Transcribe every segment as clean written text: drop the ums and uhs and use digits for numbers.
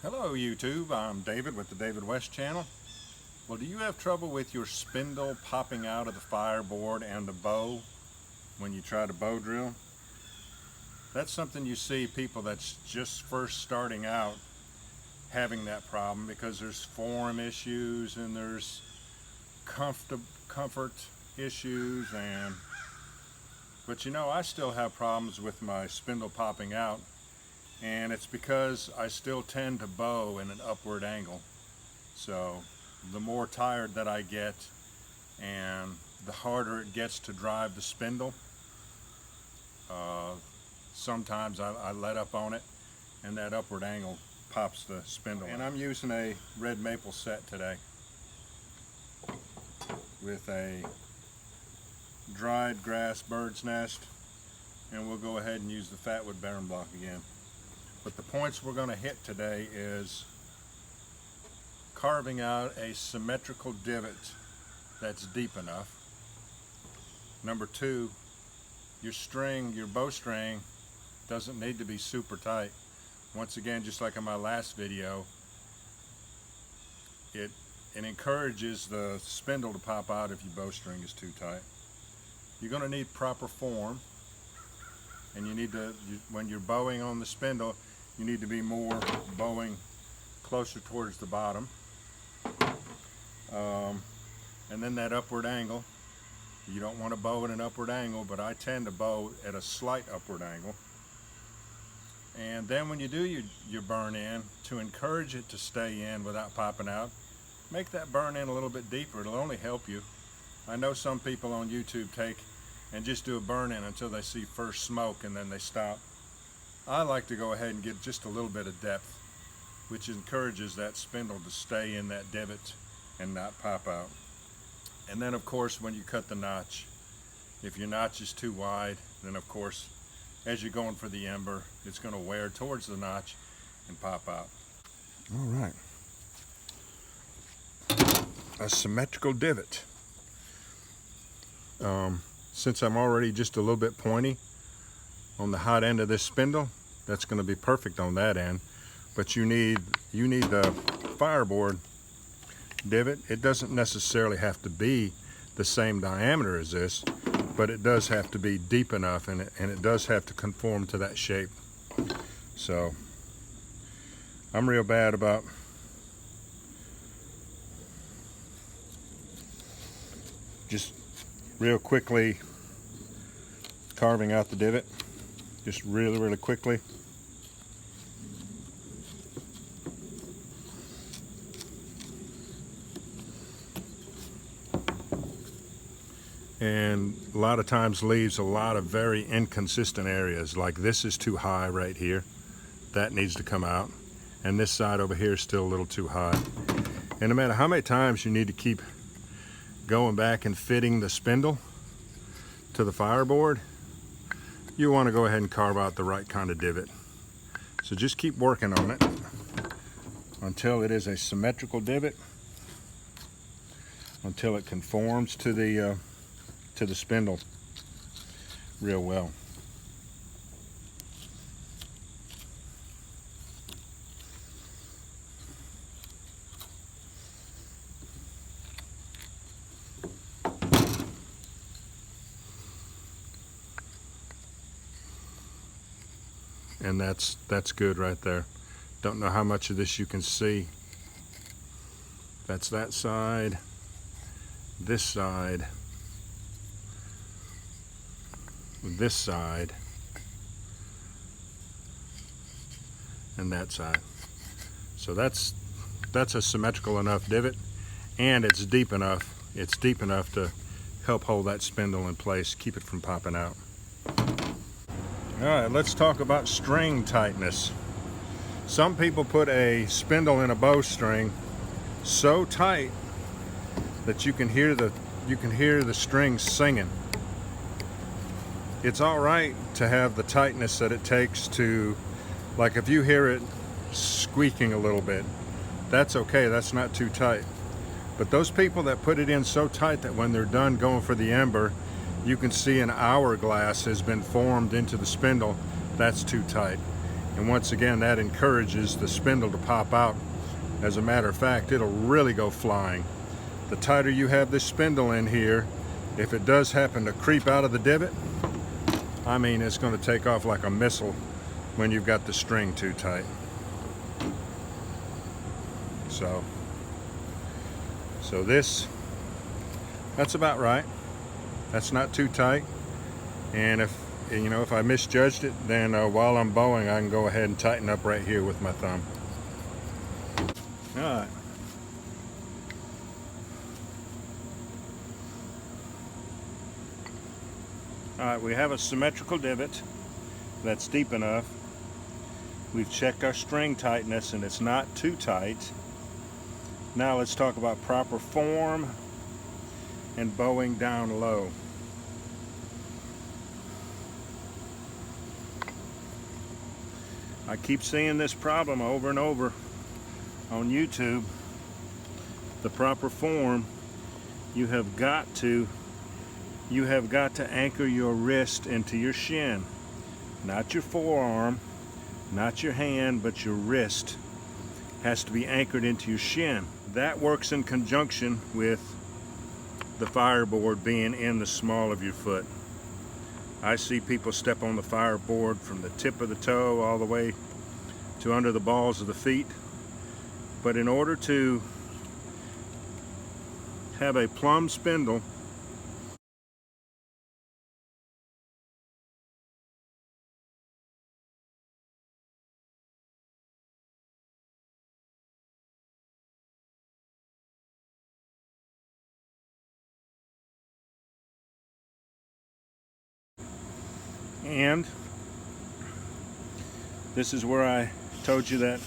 Hello YouTube, I'm David with the David West channel. Well, do you have trouble with your spindle popping out of the fireboard and the bow when you try to bow drill? That's something you see people that's just first starting out having that problem, because there's form issues and there's comfort issues, but you know, I still have problems with my spindle popping out. And it's because I still tend to bow in an upward angle. So the more tired that I get and the harder it gets to drive the spindle, sometimes I let up on it and that upward angle pops the spindle. And I'm using a red maple set today with a dried grass bird's nest, and we'll go ahead and use the Fatwood bearing block again. But the points we're going to hit today is carving out a symmetrical divot that's deep enough. Number two, your bowstring doesn't need to be super tight. Once again, just like in my last video, it encourages the spindle to pop out if your bowstring is too tight. You're going to need proper form, and you need to, when you're bowing on the spindle, you need to be more bowing closer towards the bottom. And then that upward angle, you don't want to bow at an upward angle, but I tend to bow at a slight upward angle. And then when you do your burn in, to encourage it to stay in without popping out, make that burn in a little bit deeper. It'll only help you. I know some people on YouTube take and just do a burn in until they see first smoke and then they stop. I like to go ahead and get just a little bit of depth, which encourages that spindle to stay in that divot and not pop out. And then of course, when you cut the notch, if your notch is too wide, then of course, as you're going for the ember, it's going to wear towards the notch and pop out. All right. A symmetrical divot. Since I'm already just a little bit pointy on the hot end of this spindle, that's going to be perfect on that end. But you need the fireboard divot. It doesn't necessarily have to be the same diameter as this, but it does have to be deep enough, and it does have to conform to that shape. So I'm real bad about just real quickly carving out the divot, just really quickly. And a lot of times leaves a lot of very inconsistent areas. Like this is too high right here, that needs to come out, and this side over here is still a little too high. And no matter how many times you need to keep going back and fitting the spindle to the fireboard, you want to go ahead and carve out the right kind of divot. So just keep working on it until it is a symmetrical divot, until it conforms to the spindle real well. And that's good right there. Don't know how much of this you can see. That's that side, this side, this side, and that side. So that's a symmetrical enough divot, and it's deep enough. It's deep enough to help hold that spindle in place, keep it from popping out. All right, let's talk about string tightness. Some people put a spindle in a bowstring so tight that you can hear the strings singing. It's all right to have the tightness that it takes to, like if you hear it squeaking a little bit, that's okay, that's not too tight. But those people that put it in so tight that when they're done going for the ember, you can see an hourglass has been formed into the spindle, that's too tight. And once again, that encourages the spindle to pop out. As a matter of fact, it'll really go flying. The tighter you have this spindle in here, if it does happen to creep out of the divot, I mean, it's going to take off like a missile when you've got the string too tight. So that's about right. That's not too tight. And if I misjudged it, then while I'm bowing, I can go ahead and tighten up right here with my thumb. All right. All right, we have a symmetrical divot that's deep enough. We've checked our string tightness and it's not too tight. Now let's talk about proper form and bowing down low. I keep seeing this problem over and over on YouTube. The proper form, you have got to anchor your wrist into your shin. Not your forearm, not your hand, but your wrist has to be anchored into your shin. That works in conjunction with the fireboard being in the small of your foot. I see people step on the fireboard from the tip of the toe all the way to under the balls of the feet. But in order to have a plumb spindle, and this is where I told you that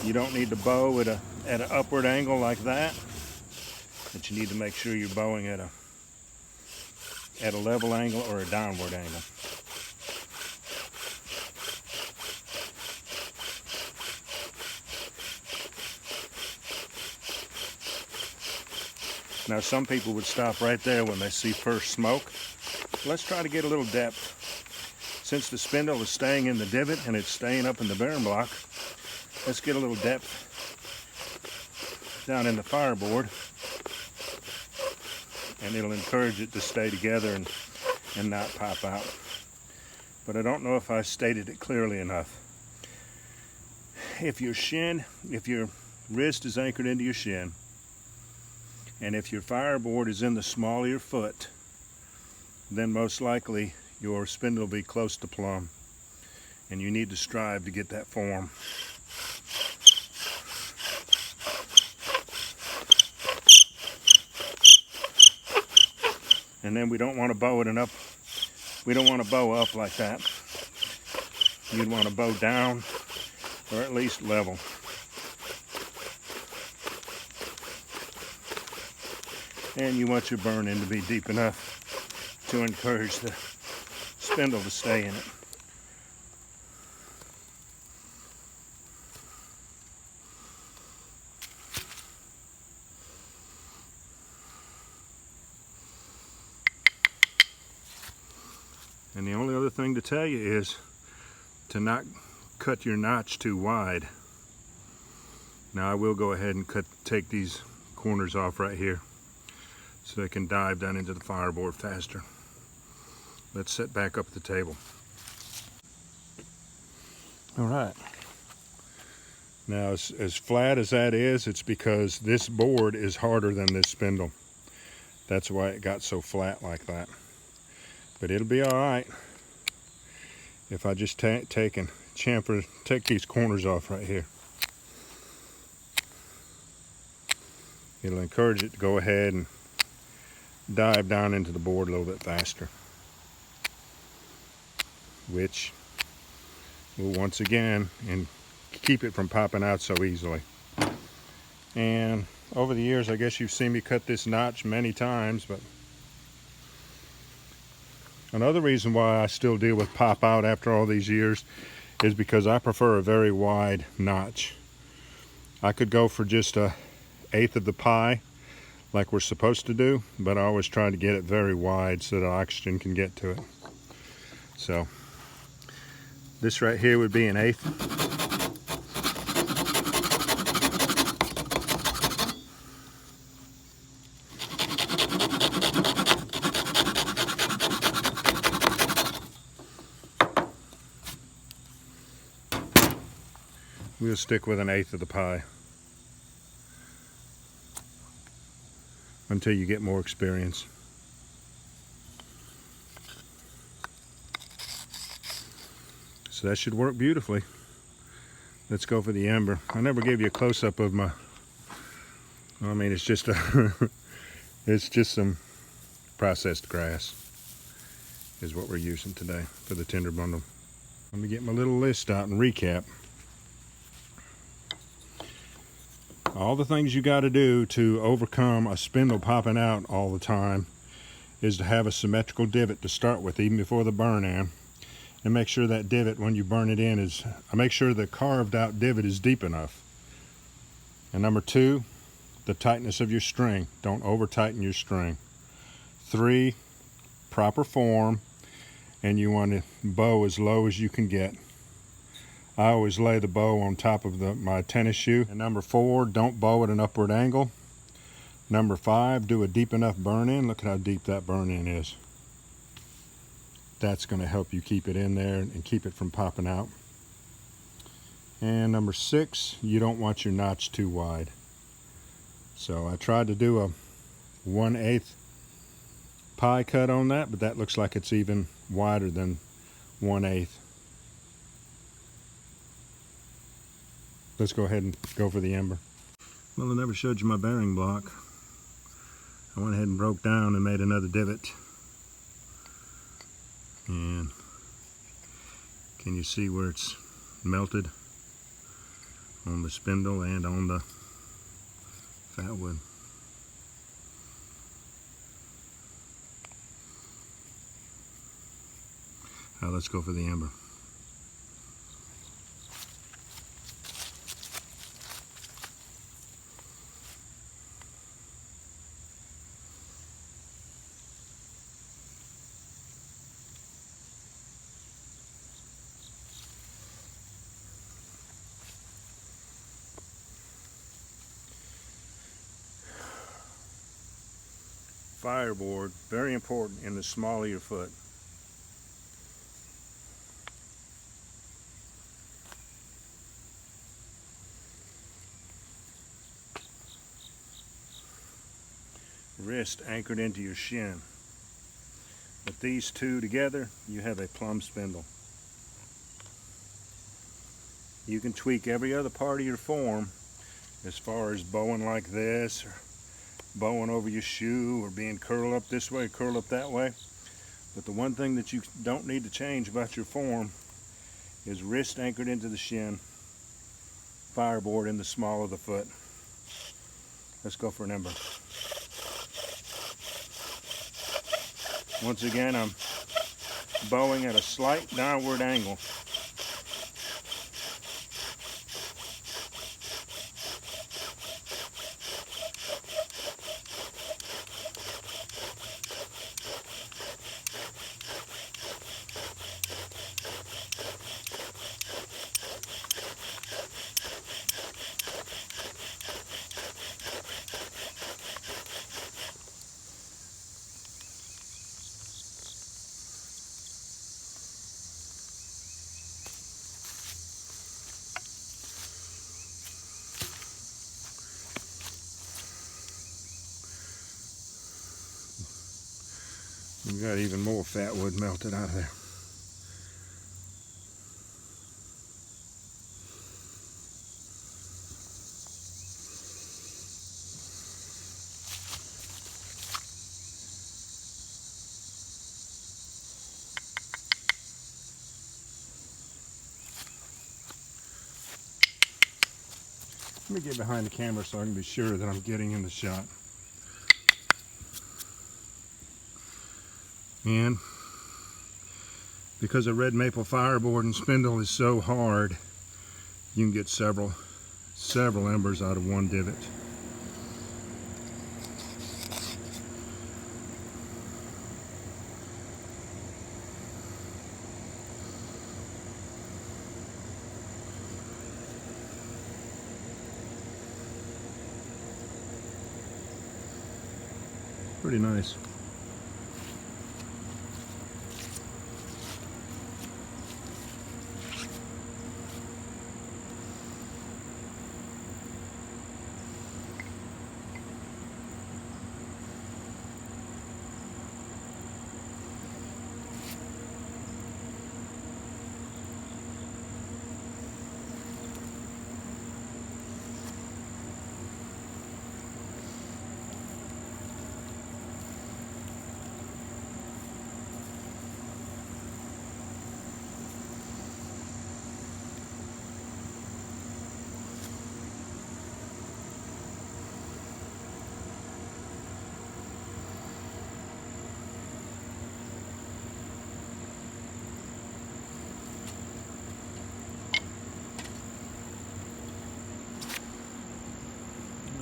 you don't need to bow at an upward angle like that, but you need to make sure you're bowing at a level angle or a downward angle. Now some people would stop right there when they see first smoke. Let's try to get a little depth. Since the spindle is staying in the divot and it's staying up in the bearing block, let's get a little depth down in the fireboard, and it'll encourage it to stay together and not pop out. But I don't know if I stated it clearly enough. If your wrist is anchored into your shin, and if your fireboard is in the small of your foot, then most likely your spindle will be close to plumb, and you need to strive to get that form. And then we don't want to bow up like that. You'd want to bow down, or at least level. And you want your burn in to be deep enough to encourage the spindle to stay in it. And the only other thing to tell you is to not cut your notch too wide. Now I will go ahead and take these corners off right here so they can dive down into the fireboard faster. Let's set back up at the table. All right. Now as flat as that is, it's because this board is harder than this spindle. That's why it got so flat like that. But it'll be all right if I just take these corners off right here. It'll encourage it to go ahead and dive down into the board a little bit faster, which will once again and keep it from popping out so easily. And over the years, I guess you've seen me cut this notch many times, but another reason why I still deal with pop out after all these years is because I prefer a very wide notch. I could go for just 1/8 of the pie like we're supposed to do, but I always try to get it very wide so that oxygen can get to it. So This right here would be an 1/8. We'll stick with an 1/8 of the pie until you get more experience. So that should work beautifully. Let's go for the ember. I never gave you a close-up of my, I mean, it's just it's just some processed grass is what we're using today for the tinder bundle. Let me get my little list out and recap. All the things you got to do to overcome a spindle popping out all the time is to have a symmetrical divot to start with, even before the burn in. And make sure that divot, when you burn it in, is, make sure the carved out divot is deep enough. And number 2, the tightness of your string. Don't over tighten your string. 3, proper form, and you want to bow as low as you can get. I always lay the bow on top of my tennis shoe. And number 4, don't bow at an upward angle. Number 5, do a deep enough burn in. Look at how deep that burn in is. That's going to help you keep it in there and keep it from popping out. And number 6, you don't want your notch too wide. So I tried to do a 1/8 pie cut on that, but that looks like it's even wider than 1/8. Let's go ahead and go for the ember. Well, I never showed you my bearing block. I went ahead and broke down and made another divot. And can you see where it's melted on the spindle and on the Fatwood? Now let's go for the ember. Fireboard, very important in the small of your foot. Wrist anchored into your shin. With these two together, you have a plumb spindle. You can tweak every other part of your form as far as bowing like this, or bowing over your shoe, or being curled up this way, curled up that way. But the one thing that you don't need to change about your form is wrist anchored into the shin, fireboard in the small of the foot. Let's go for an ember. Once again, I'm bowing at a slight downward angle. We got even more Fatwood melted out of there. Let me get behind the camera so I can be sure that I'm getting in the shot. And because a red maple fireboard and spindle is so hard, you can get several embers out of one divot. Pretty nice.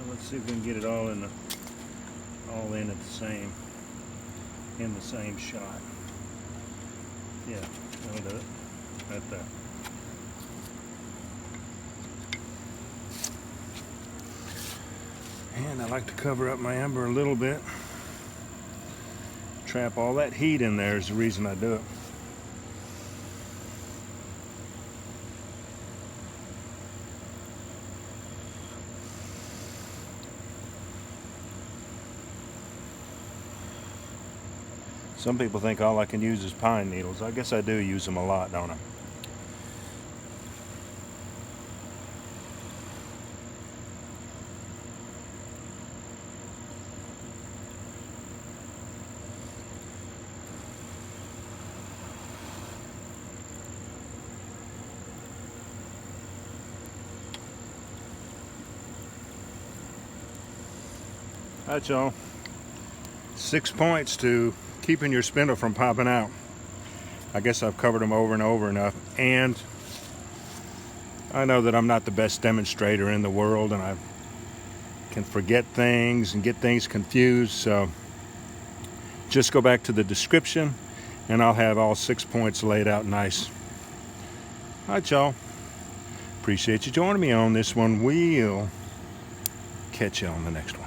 Let's see if we can get it all in at the same shot. Yeah, that'll do it. Right there. And I like to cover up my ember a little bit. Trap all that heat in there is the reason I do it. Some people think all I can use is pine needles. I guess I do use them a lot, don't I? Alright, y'all. 6 points to keeping your spindle from popping out. I guess I've covered them over and over enough, and I know that I'm not the best demonstrator in the world, and I can forget things and get things confused, so just go back to the description and I'll have all 6 points laid out nice. Alright, y'all. Appreciate you joining me on this one. We'll catch you on the next one.